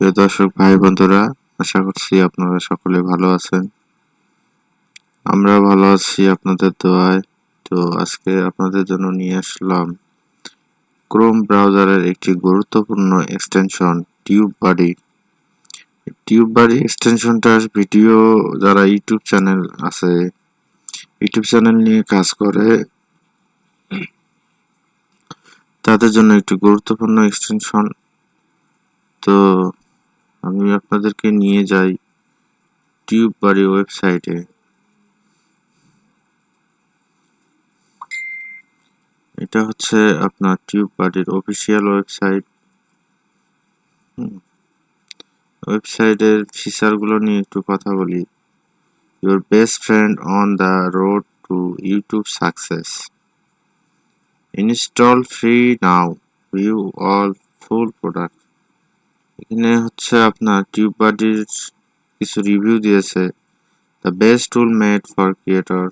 প্রিয় দর্শক ভাই বন্ধুরা, আশা করছি আপনারা সকলে ভালো আছেন। আমরা ভালো আছি আপনাদের দোয়ায়। তো আজকে আপনাদের জন্য নিয়ে আসলাম ক্রোম ব্রাউজারের একটি গুরুত্বপূর্ণ এক্সটেনশন টিউববাডি। টিউববাডি এক্সটেনশনটার ভিডিও যারা ইউটিউব চ্যানেল নিয়ে কাজ করে তাদের জন্য একটি গুরুত্বপূর্ণ এক্সটেনশন। তো আমি আপনাদেরকে নিয়ে যাই টিউববাডি ওয়েবসাইটে। এটা হচ্ছে আপনার টিউববাডির অফিসিয়াল ওয়েবসাইট। ওয়েবসাইটের ফিচারগুলো নিয়ে একটু কথা বলি। Your best friend on the road to YouTube success. Install free now, view all full product. এখানে হচ্ছে আপনার টিউববাডির কিছু রিভিউ দিয়েছে। The best tool made for creator,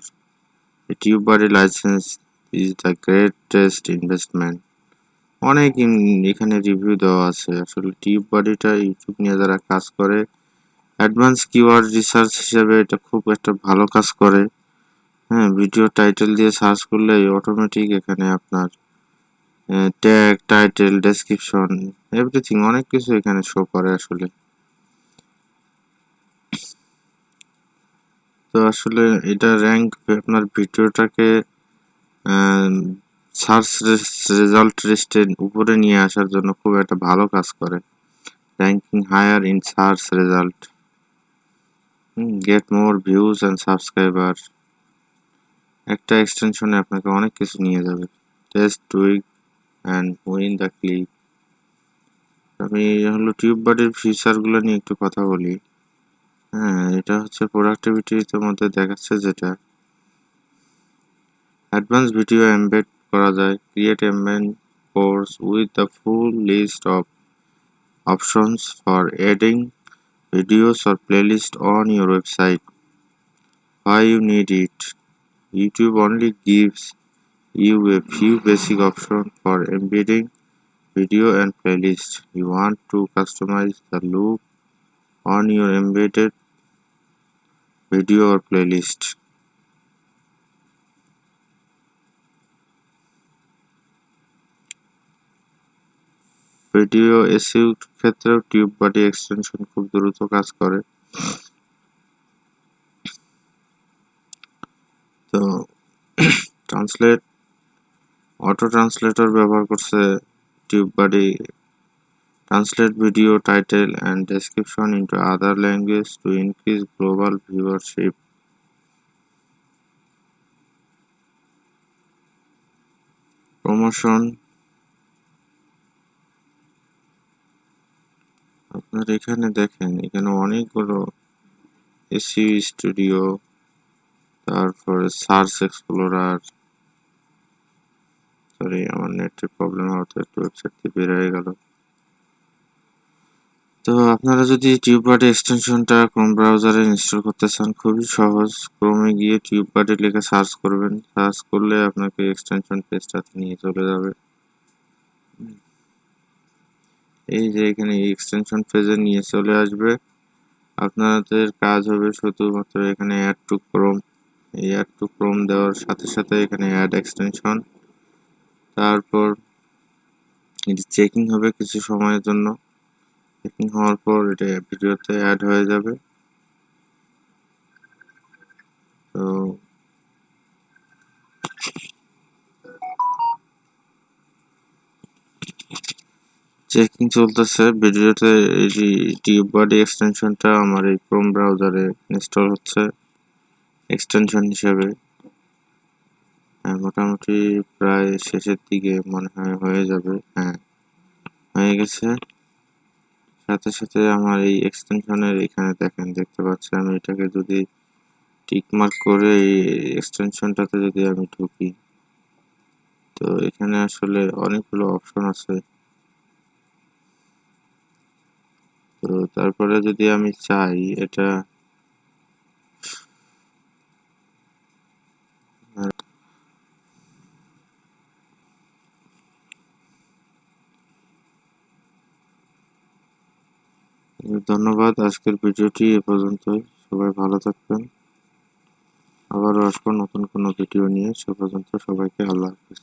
TubeBuddy license is the greatest investment. অনেক এখানে রিভিউ দেওয়া আছে। আসলে টিউববাডিটা ইউটিউব নিয়ে যারা কাজ করে অ্যাডভান্স কিওয়ার্ড রিসার্চ হিসেবে এটা খুব একটা ভালো কাজ করে। হ্যাঁ, ভিডিও টাইটেল দিয়ে সার্চ করলে অটোমেটিক এখানে আপনার ট্যাগ, টাইটেল, ডেসক্রিপশন, এভরিথিং অনেক কিছু এখানে শো করে আসলে। তো আসলে এটা র্যাঙ্ক আপনার ভিডিওটাকে সার্চ রেজাল্ট লিস্টের উপরে নিয়ে আসার জন্য খুব একটা ভালো কাজ করে। Ranking higher in search result, get more views and subscriber. একটা এক্সটেনশনে আপনাকে অনেক কিছু নিয়ে যাবে। Test, tweak and win the click. আমি হলো টিউববাডির ফিচারগুলো নিয়ে একটু কথা বলি। হ্যাঁ, এটা হচ্ছে প্রোডাক্টিভিটির মধ্যে দেখাচ্ছে যেটা অ্যাডভান্স ভিডিও এমবেড করা যায়। Create embed course with the full list of options for adding videos or playlist on your website. Why you need it? YouTube only gives you a few basic options for embedding video and playlist. You want to customize the look on your embedded video or playlist. Video SEO ক্ষেত্রেও TubeBuddy extension খুব দ্রুত কাজ করে। তো auto translator ব্যবহার করছে TubeBuddy. Translate video title and description into other languages to increase global viewership. Promotion, আপনার এখানে দেখেন এখানে অনেকগুলো এসইও স্টুডিও, তারপরে সার্চ এক্সপ্লোরার। সরি, আমার নেটের প্রবলেম হতো, একটু ওয়েবসাইট থেকে বের হয়ে গেল। তো আপনারা যদি টিউববাডি এক্সটেনশনটা ক্রোম ব্রাউজারে ইনস্টল করতে চান, খুবই সহজ। ক্রোমে গিয়ে টিউববাডি লিখে সার্চ করবেন। সার্চ করলে আপনাকে এক্সটেনশন পেজটাতে নিয়ে চলে যাবে। এই যে এখানে এক্সটেনশন পেজে নিয়ে চলে আসবে। আপনাদের কাজ হবে শুধুমাত্র এখানে অ্যাড টু ক্রোম। এই অ্যাড টু ক্রোম দেওয়ার সাথে সাথে এখানে অ্যাড এক্সটেনশন। তারপর এটি চেকিং হবে কিছু সময়ের জন্য। চেকিং হওয়ার পর এটা ভিডিওতে অ্যাড হয়ে যাবে। তো চেকিং চলতেছে ভিডিওতে। এই টিউববাডি এক্সটেনশনটা আমার এই ক্রোম ব্রাউজারে ইনস্টল হচ্ছে এক্সটেনশন হিসেবে। মোটামুটি প্রায় শেষের দিকে মনে হয় হয়ে যাবে। হ্যাঁ, হয়ে গেছে। সাথে সাথে আমার এই এক্সটেনশনের এখানে দেখতে পাচ্ছি, আমি এটাকে যদি টিকমার্ক করে এই এক্সটেনশনটাতে যদি আমি ঢুকি, তো এখানে আসলে অনেকগুলো অপশন আছে। তো তারপরে যদি আমি চাই এটা ধন্যবাদ। আজকের ভিডিওটি এ পর্যন্তই। সবাই ভালো থাকবেন। আবারও আসবো নতুন কোনো ভিডিও নিয়ে। সে পর্যন্ত সবাইকে আল্লাহ হাফেজ।